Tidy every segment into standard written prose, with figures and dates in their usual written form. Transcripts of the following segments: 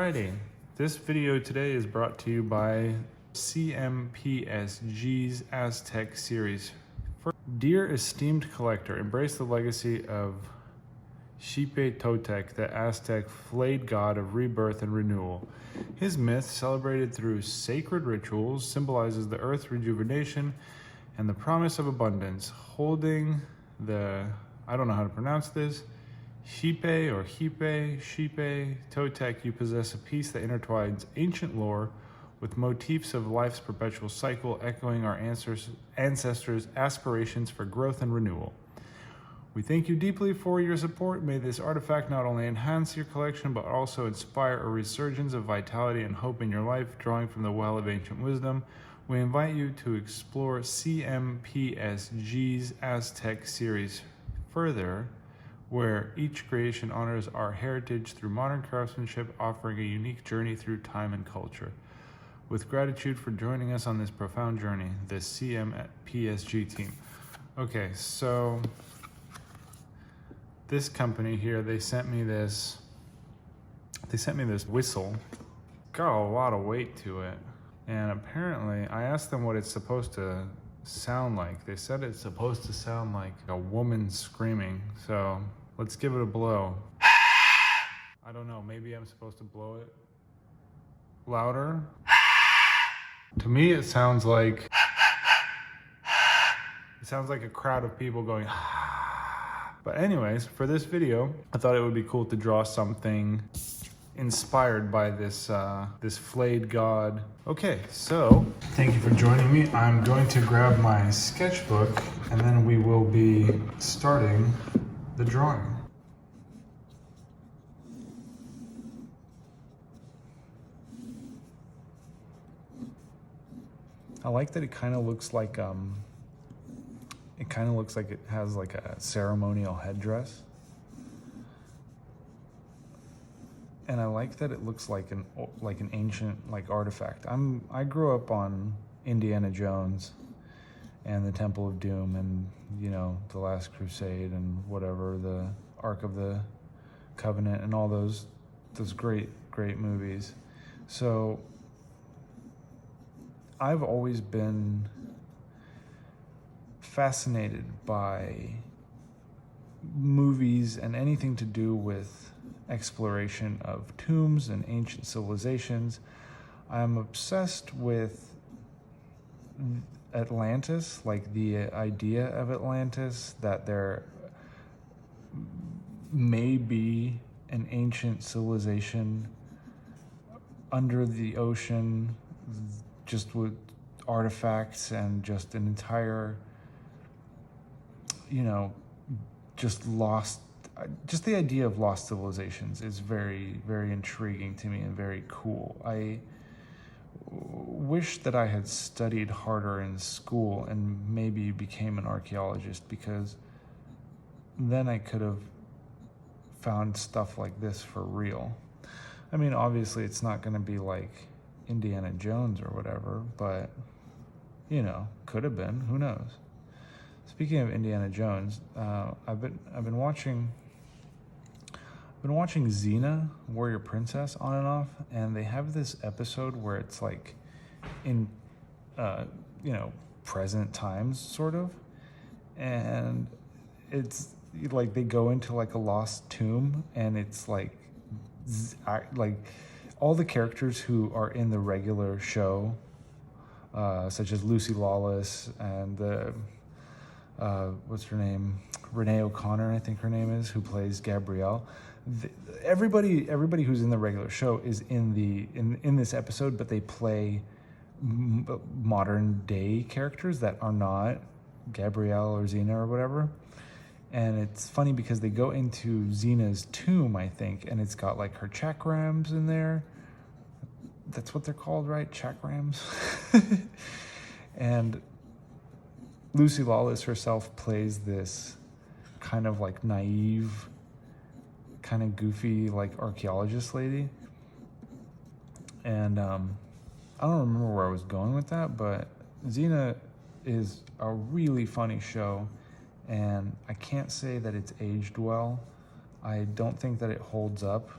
Alrighty, this video today is brought to you by CMPSG's Aztec series. Dear esteemed collector, embrace the legacy of Totec, the Aztec flayed god of rebirth and renewal. His myth, celebrated through sacred rituals, symbolizes the earth's rejuvenation and the promise of abundance. Holding the, I don't know how to pronounce this, Totec, you possess a piece that intertwines ancient lore with motifs of life's perpetual cycle, echoing our ancestors' aspirations for growth and renewal. We thank you deeply for your support. May this artifact not only enhance your collection, but also inspire a resurgence of vitality and hope in your life, drawing from the well of ancient wisdom. We invite you to explore CMPSG's Aztec series further, where each creation honors our heritage through modern craftsmanship, offering a unique journey through time and culture. With gratitude for joining us on this profound journey, the CMPSG team. Okay, so this company here, they sent me this whistle. Got a lot of weight to it. And apparently, I asked them what it's supposed to sound like. They said it's supposed to sound like a woman screaming. So let's give it a blow. I don't know, maybe I'm supposed to blow it louder. To me, it sounds like a crowd of people going. But anyways, for this video, I thought it would be cool to draw something inspired by this this flayed god. Okay, so thank you for joining me. I'm going to grab my sketchbook and then we will be starting the drawing. I like that it kind of looks like it has like a ceremonial headdress. And I like that it looks like an ancient artifact. I grew up on Indiana Jones and the Temple of Doom and, you know, the Last Crusade and whatever, the Ark of the Covenant and all those great movies. So I've always been fascinated by movies and anything to do with exploration of tombs and ancient civilizations. I'm obsessed with Atlantis, like the idea of Atlantis, that there may be an ancient civilization under the ocean, just with artifacts and just an entire, you know, just the idea of lost civilizations is very, very intriguing to me and very cool. I wish that I had studied harder in school and maybe became an archaeologist, because then I could have found stuff like this for real. I mean, obviously it's not going to be like Indiana Jones or whatever, but, you know, could have been, who knows. Speaking of Indiana Jones, I've been watching Xena, Warrior Princess, on and off, and they have this episode where it's like in you know, present times sort of, and it's like they go into like a lost tomb, and it's like all the characters who are in the regular show, such as Lucy Lawless and what's her name? Renee O'Connor, I think her name is, who plays Gabrielle. Everybody who's in the regular show is in this episode, but they play modern day characters that are not Gabrielle or Xena or whatever. And it's funny because they go into Xena's tomb, I think, and it's got like her chakrams in there. That's what they're called, right? Chakrams. And Lucy Lawless herself plays this kind of like naive, kind of goofy, like archaeologist lady. And I don't remember where I was going with that, but Xena is a really funny show, and I can't say that it's aged well. I don't think that it holds up.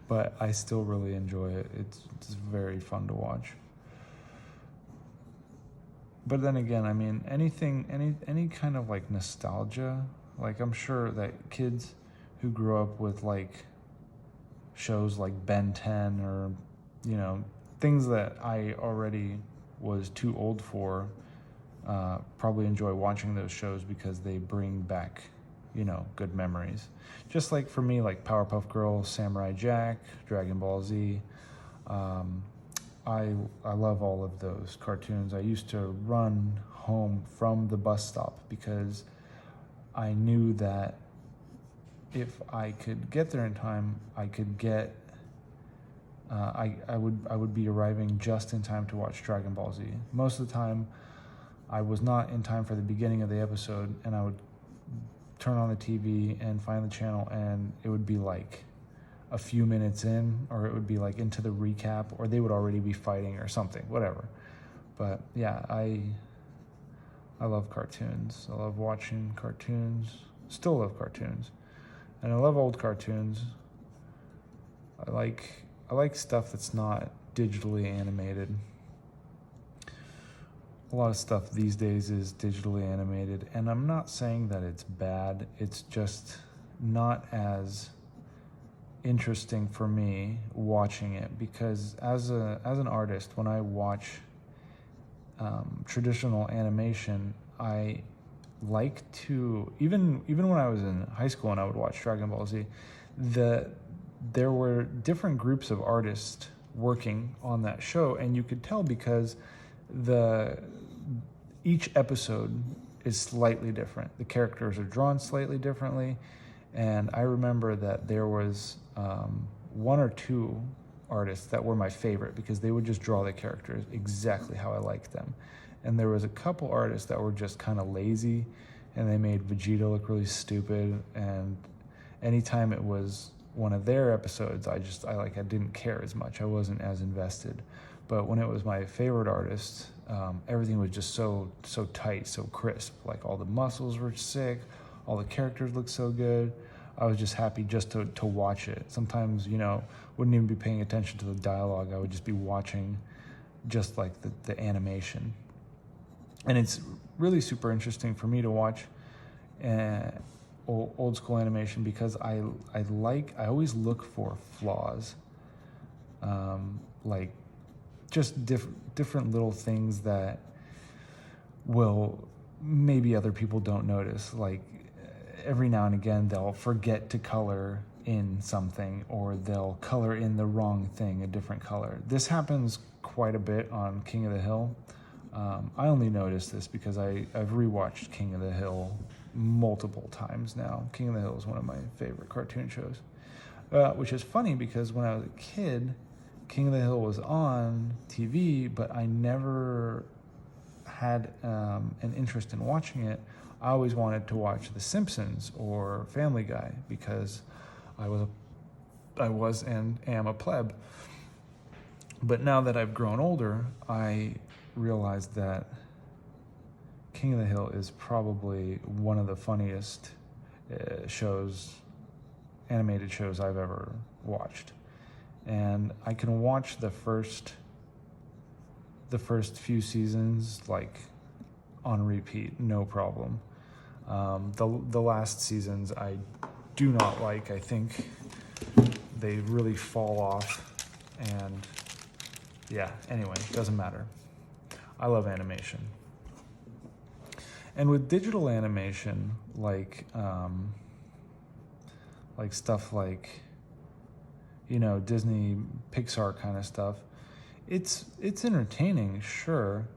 but I still really enjoy it. It's very fun to watch. But then again, I mean, any kind of like nostalgia, like I'm sure that kids who grew up with like shows like Ben 10 or, you know, things that I already was too old for, probably enjoy watching those shows because they bring back, you know, good memories. Just like for me, like Powerpuff Girls, Samurai Jack, Dragon Ball Z. I love all of those cartoons. I used to run home from the bus stop because I knew that if I could get there in time, I could get. I would be arriving just in time to watch Dragon Ball Z. Most of the time, I was not in time for the beginning of the episode, and I would turn on the TV and find the channel, and it would be like a few minutes in, or it would be like into the recap, or they would already be fighting or something, whatever. But yeah, I love cartoons. I love watching cartoons. Still love cartoons, and I love old cartoons. I like stuff that's not digitally animated. A lot of stuff these days is digitally animated, and I'm not saying that it's bad. It's just not as interesting for me watching it, because as an artist, when I watch traditional animation, I like to, even when I was in high school and I would watch Dragon Ball Z, there were different groups of artists working on that show, and you could tell because each episode is slightly different. The characters are drawn slightly differently, and I remember that there was one or two artists that were my favorite because they would just draw the characters exactly how I liked them. And there was a couple artists that were just kind of lazy, and they made Vegeta look really stupid, and anytime it was one of their episodes, I didn't care as much. I wasn't as invested. But when it was my favorite artist, everything was just so tight, so crisp. Like all the muscles were sick, all the characters looked so good. I was just happy just to watch it. Sometimes, you know, wouldn't even be paying attention to the dialogue. I would just be watching just like the animation. And it's really super interesting for me to watch old school animation because I always look for flaws, like just different little things that will maybe other people don't notice. Like every now and again they'll forget to color in something, or they'll color in the wrong thing a different color. This happens quite a bit on King of the Hill. I only noticed this because I've rewatched King of the Hill multiple times now. King of the Hill is one of my favorite cartoon shows, which is funny because when I was a kid, King of the Hill was on TV, but I never had an interest in watching it. I always wanted to watch The Simpsons or Family Guy because I was and am a pleb. But now that I've grown older, I realized that King of the Hill is probably one of the funniest animated shows I've ever watched. And I can watch the first few seasons like on repeat, no problem. The last seasons I do not like. I think they really fall off, and yeah, anyway, doesn't matter. I love animation. And with digital animation, like stuff like, you know, Disney, Pixar kind of stuff, it's entertaining, sure,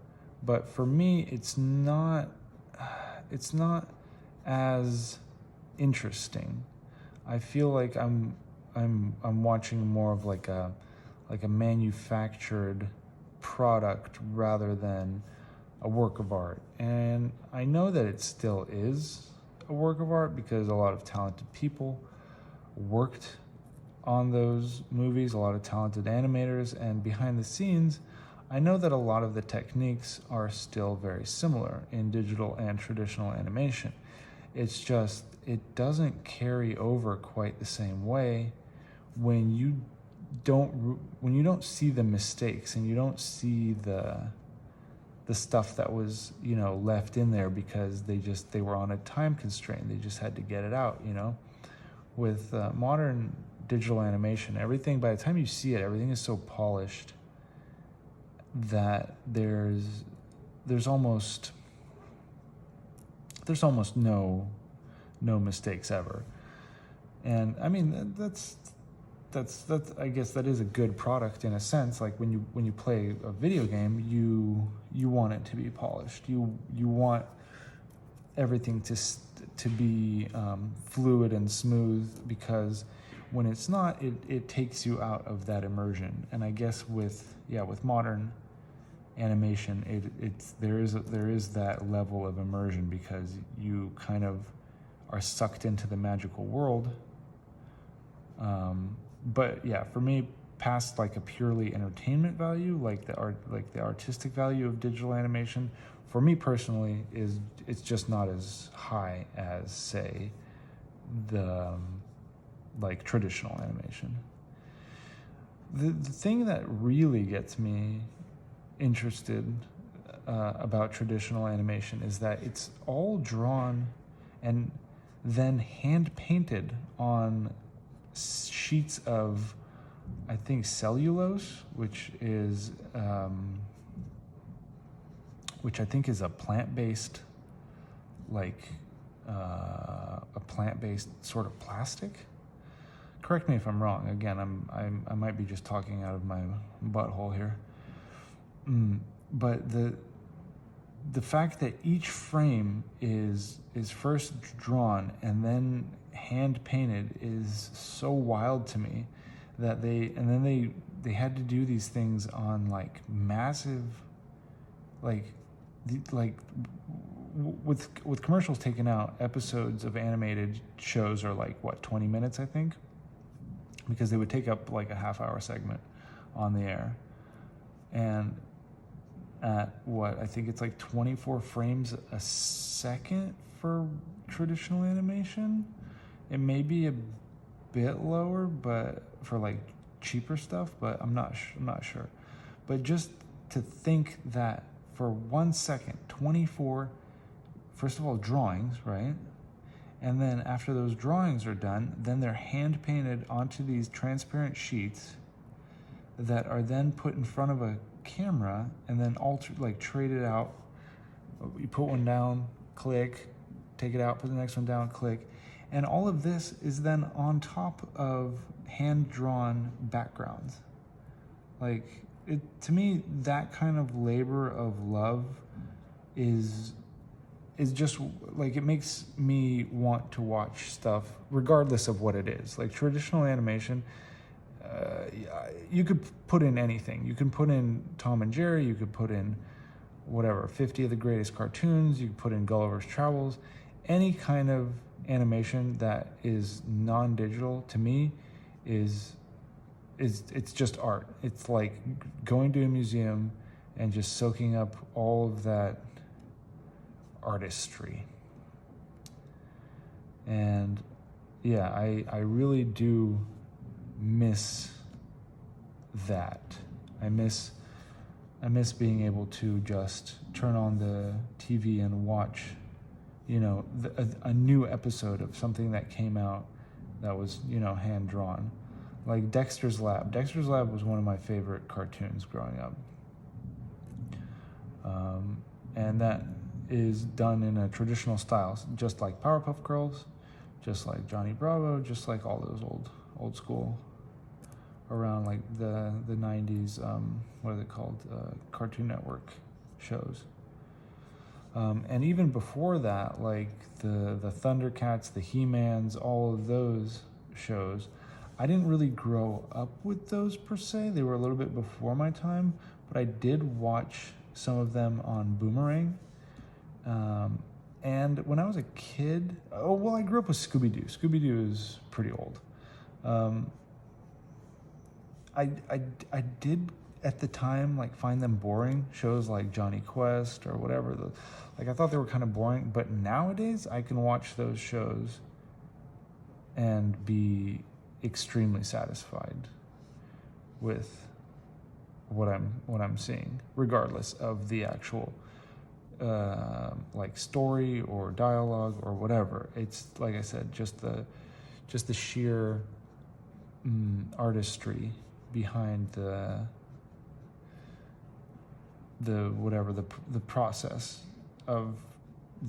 but for me, it's not as interesting. I feel like I'm watching more of like a manufactured product rather than a work of art. And I know that it still is a work of art because a lot of talented people worked on those movies, a lot of talented animators, and behind the scenes, I know that a lot of the techniques are still very similar in digital and traditional animation. It's just, it doesn't carry over quite the same way when you don't see the mistakes, and you don't see the stuff that was, left in there because they were on a time constraint. They just had to get it out, With modern digital animation, everything, by the time you see it, everything is so polished that there's almost no mistakes ever. And I mean, that's I guess that is a good product in a sense. Like when you play a video game, you want it to be polished. You want everything to be fluid and smooth, because when it's not, it takes you out of that immersion. And I guess with modern animation, there is that level of immersion, because you kind of are sucked into the magical world. But yeah, for me, past like a purely entertainment value, like the artistic value of digital animation, for me personally, it's just not as high as, say, the like traditional animation. The thing that really gets me interested about traditional animation is that it's all drawn and then hand painted on sheets of, I think, cellulose, which I think is a plant-based, like a plant-based sort of plastic. Correct me if I'm wrong. Again, I might be just talking out of my butthole here. But the fact that each frame is first drawn and then hand painted is so wild to me, that they had to do these things on like massive, with commercials taken out, episodes of animated shows are like 20 minutes, I think, because they would take up like a half-hour segment on the air. And at I think it's like 24 frames a second for traditional animation. It may be a bit lower, but for like cheaper stuff, but I'm not sure. But just to think that for 1 second, 24, first of all, drawings, right? And then after those drawings are done, then they're hand painted onto these transparent sheets that are then put in front of a camera and then traded out. You put one down, click, take it out, put the next one down, click. And all of this is then on top of hand-drawn backgrounds. To me, that kind of labor of love is just like, it makes me want to watch stuff regardless of what it is. Like traditional animation, you could put in anything. You can put in Tom and Jerry, you could put in whatever, 50 of the greatest cartoons, you could put in Gulliver's Travels. Any kind of animation that is non-digital, to me, it's just art. It's like going to a museum and just soaking up all of that artistry. And yeah, I really do miss that. I miss being able to just turn on the TV and watch, a new episode of something that came out that was, hand drawn. Like Dexter's Lab. Dexter's Lab was one of my favorite cartoons growing up. And that is done in a traditional style, just like Powerpuff Girls, just like Johnny Bravo, just like all those old school, around like the 90s, what are they called? Cartoon Network shows. And even before that, like the Thundercats, the He-Mans, all of those shows, I didn't really grow up with those per se. They were a little bit before my time, but I did watch some of them on Boomerang. And when I was a kid, I grew up with Scooby-Doo. Scooby-Doo is pretty old. I did at the time find them boring, shows like Johnny Quest or whatever. I thought they were kind of boring, but nowadays I can watch those shows and be extremely satisfied with what I'm seeing, regardless of the actual like story or dialogue or whatever. It's like I said, just the sheer artistry behind the process of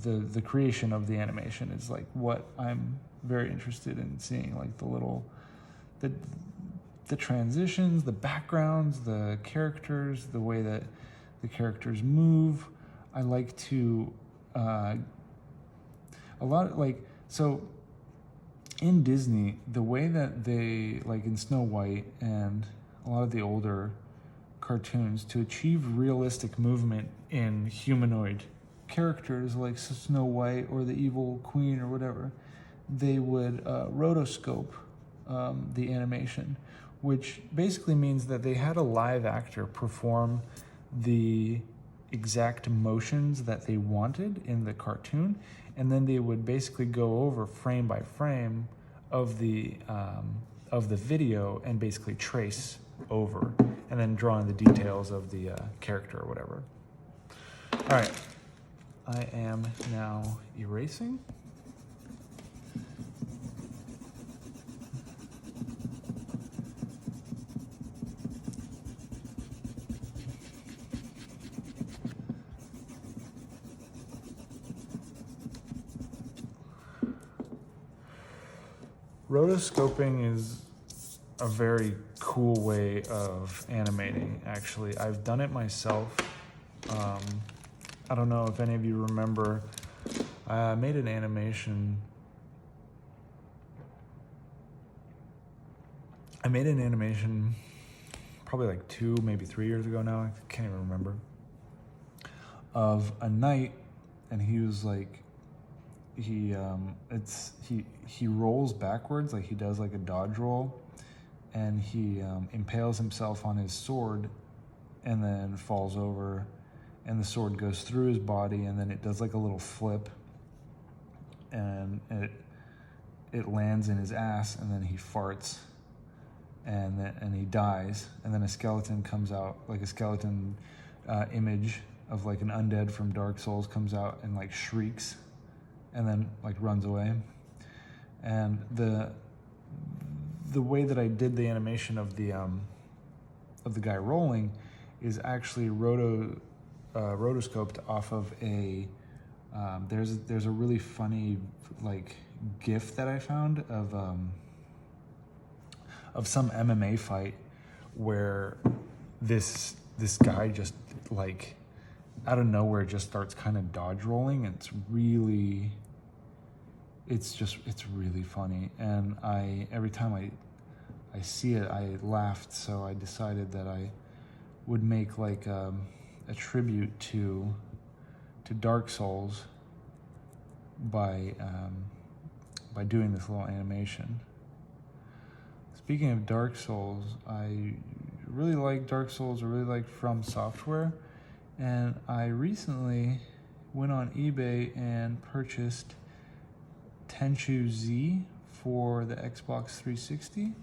the creation of the animation is like what I'm very interested in seeing, like the transitions, the backgrounds, the characters, the way that the characters move. I like to a lot, like, so in Disney, the way that they, like in Snow White and a lot of the older cartoons, to achieve realistic movement in humanoid characters like Snow White or the evil queen or whatever, they would rotoscope the animation, which basically means that they had a live actor perform the exact motions that they wanted in the cartoon, and then they would basically go over frame by frame of the video and basically trace over and then draw in the details of the character or whatever. All right, I am now erasing. Rotoscoping is a very cool way of animating, actually. I've done it myself. I don't know if any of you remember, I made an animation. Probably like 2, maybe 3 years ago now, I can't even remember, of a knight, and he was like, he rolls backwards, like he does like a dodge roll, and he impales himself on his sword and then falls over, and the sword goes through his body, and then it does like a little flip, and it lands in his ass, and then he farts, and he dies, and then a skeleton comes out, like a skeleton image of like an undead from Dark Souls comes out and like shrieks and then like runs away. And the way that I did the animation of the guy rolling is actually rotoscoped off of a there's a really funny like GIF that I found of some MMA fight where this guy just like out of nowhere just starts kind of dodge rolling, and it's really funny, and every time I see it I laughed, so I decided that I would make like a tribute to Dark Souls by doing this little animation. Speaking of Dark Souls, I really like Dark Souls. I really like From Software, and I recently went on eBay and purchased Tenchu Z for the Xbox 360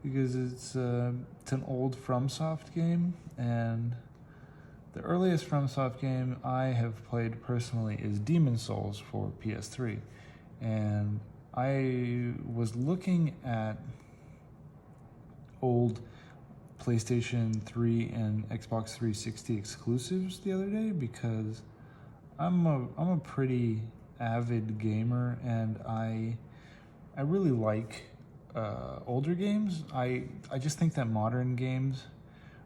because it's an old FromSoft game, and the earliest FromSoft game I have played personally is Demon's Souls for PS3, and I was looking at old PlayStation 3 and Xbox 360 exclusives the other day because I'm a pretty avid gamer, and I really like older games. I just think that modern games,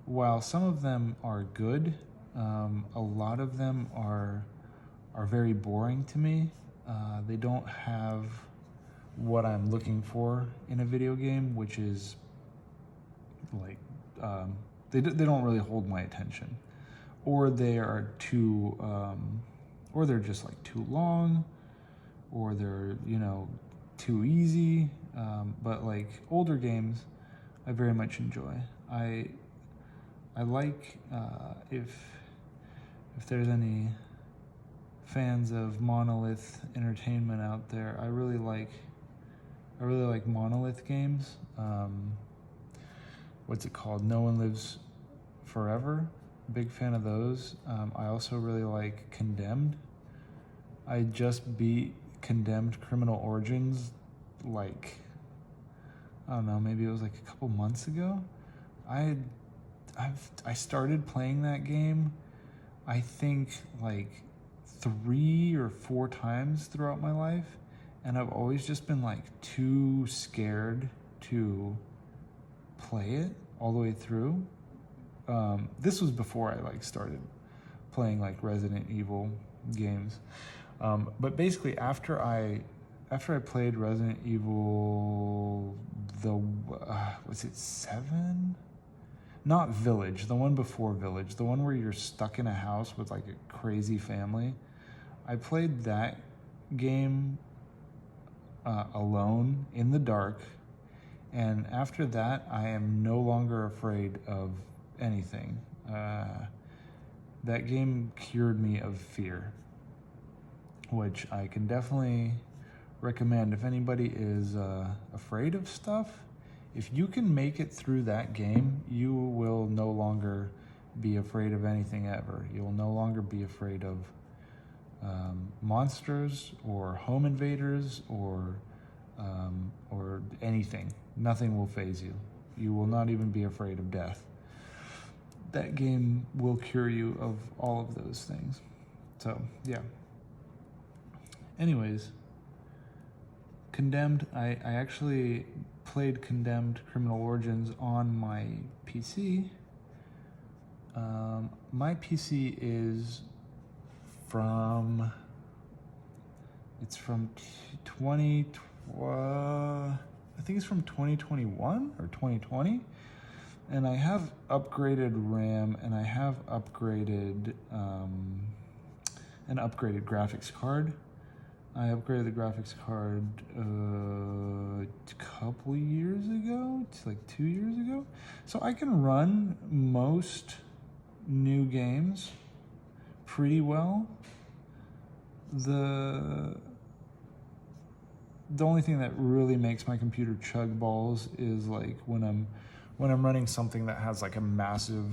while some of them are good, a lot of them are very boring to me. They don't have what I'm looking for in a video game, which is like they don't really hold my attention, or they are too or they're just like too long, or they're too easy, but like older games I very much enjoy. I like if there's any fans of Monolith Entertainment out there, I really like I really like Monolith games. What's it called? No One Lives Forever. Big fan of those. I also really like Condemned. I just beat Condemned Criminal Origins, like, I don't know, maybe it was like a couple months ago. I started playing that game, I think, like 3 or 4 times throughout my life, and I've always just been like too scared to play it all the way through. This was before I like started playing like Resident Evil games. But basically, after I played Resident Evil, was it 7? Not Village, the one before Village, the one where you're stuck in a house with like a crazy family. I played that game alone in the dark, and after that, I am no longer afraid of anything. That game cured me of fear, which I can definitely recommend if anybody is afraid of stuff. If you can make it through that game, you will no longer be afraid of anything ever. You'll no longer be afraid of monsters or home invaders or anything. Nothing will faze you. You will not even be afraid of death. That game will cure you of all of those things. So, yeah. Anyways, Condemned, I actually played Condemned Criminal Origins on my PC. My PC is from 20, I think it's from 2021 or 2020. And I have upgraded RAM, and I have upgraded an upgraded graphics card. I upgraded the graphics card a couple years ago, it's like 2 years ago. So I can run most new games pretty well. The only thing that really makes my computer chug balls is like when I'm running something that has like a massive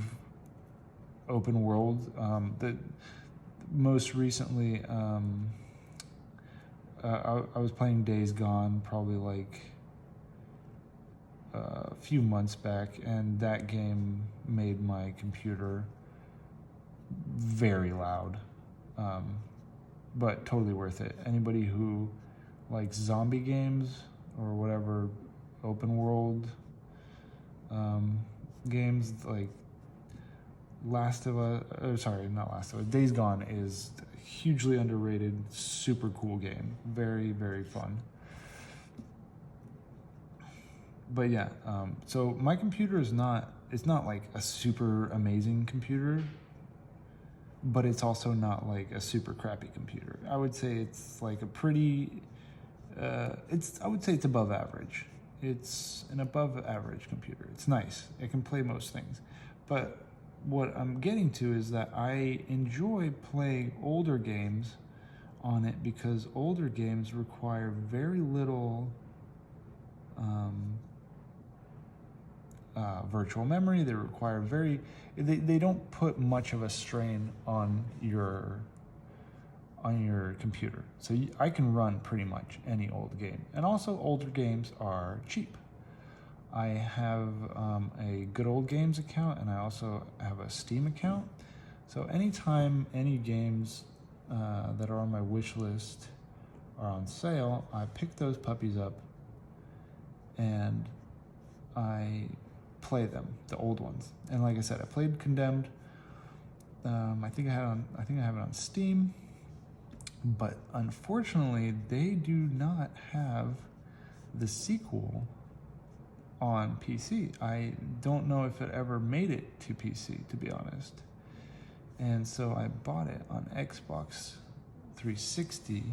open world. That most recently, I was playing Days Gone probably like a few months back, and that game made my computer very loud, but totally worth it. Anybody who likes zombie games or whatever open world games, like Days Gone is hugely underrated, super cool game, very, very fun. But yeah, so my computer it's not like a super amazing computer, but it's also not like a super crappy computer. I would say it's like a pretty, I would say it's above average. It's an above average computer. It's nice. It can play most things. But what I'm getting to is that I enjoy playing older games on it because older games require very little virtual memory. They require they don't put much of a strain on your computer. So I can run pretty much any old game. And also older games are cheap. I have a Good Old Games account, and I also have a Steam account. So anytime any games that are on my wish list are on sale, I pick those puppies up and I play them, the old ones. And like I said, I played Condemned. I think I have it on Steam, but unfortunately, they do not have the sequel on PC. I don't know if it ever made it to PC, to be honest. And so I bought it on Xbox 360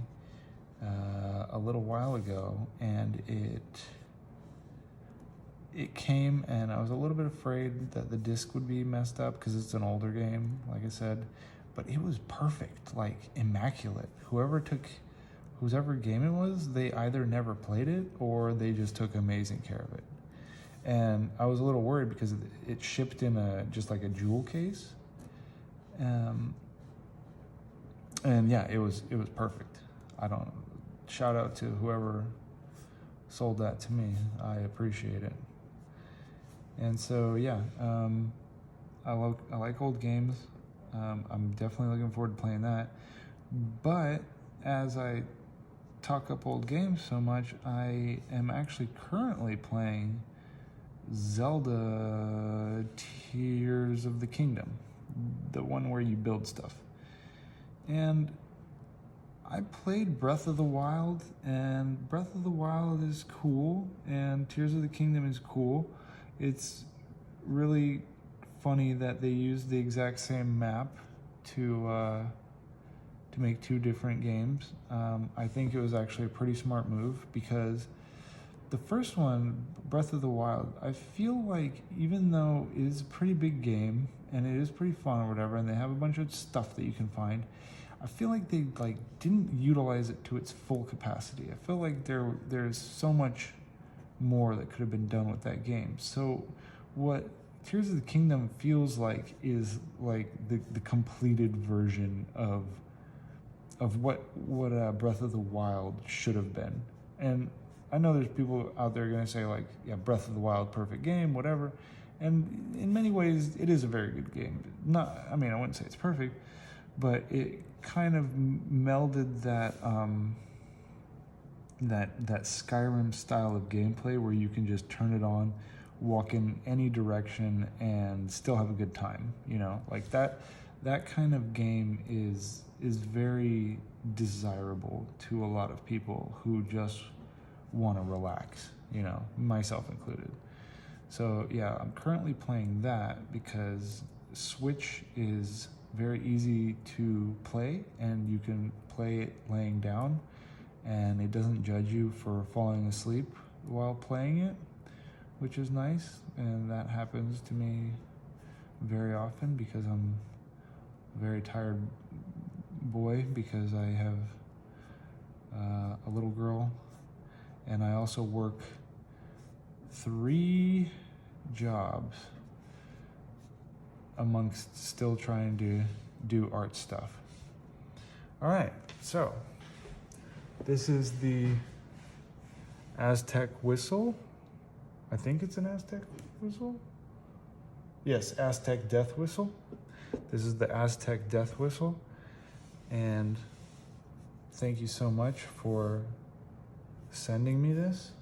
a little while ago, and it came, and I was a little bit afraid that the disc would be messed up because it's an older game, like I said, but it was perfect, like immaculate. Whoever took whoever game it was, they either never played it or they just took amazing care of it. And I was a little worried because it shipped in just like a jewel case. And yeah, it was perfect. Shout out to whoever sold that to me. I appreciate it. And so yeah, I like old games. I'm definitely looking forward to playing that. But as I talk up old games so much, I am actually currently playing Zelda Tears of the Kingdom, the one where you build stuff. And I played Breath of the Wild, and Breath of the Wild is cool, and Tears of the Kingdom is cool. It's really funny that they used the exact same map to make two different games. I think it was actually a pretty smart move, because the first one, Breath of the Wild, I feel like even though it is a pretty big game and it is pretty fun or whatever, and they have a bunch of stuff that you can find, I feel like they didn't utilize it to its full capacity. I feel like there's so much more that could have been done with that game. So what Tears of the Kingdom feels like is like the completed version of what Breath of the Wild should have been. And I know there's people out there going to say like, yeah, Breath of the Wild, perfect game, whatever. And in many ways, it is a very good game. I wouldn't say it's perfect, but it kind of melded that Skyrim style of gameplay where you can just turn it on, walk in any direction, and still have a good time. Like that kind of game is very desirable to a lot of people who just want to relax, myself included. So yeah, I'm currently playing that because Switch is very easy to play, and you can play it laying down, and it doesn't judge you for falling asleep while playing it, which is nice. And that happens to me very often because I'm a very tired boy, because I have a little girl, and I also work 3 jobs amongst still trying to do art stuff. All right, so this is the Aztec whistle. I think it's an Aztec whistle. Yes, Aztec death whistle. This is the Aztec death whistle. And thank you so much for sending me this.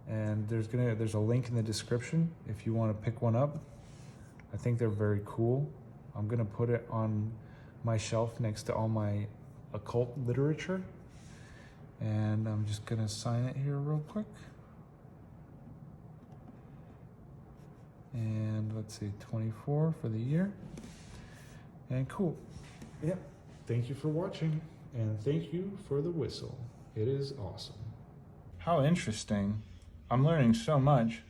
And there's a link in the description if you want to pick one up. I think they're very cool. I'm gonna put it on my shelf next to all my occult literature. And I'm just gonna sign it here real quick. And let's see, 24 for the year. And cool. Yep. Thank you for watching, and thank you for the whistle. It is awesome. How interesting. I'm learning so much.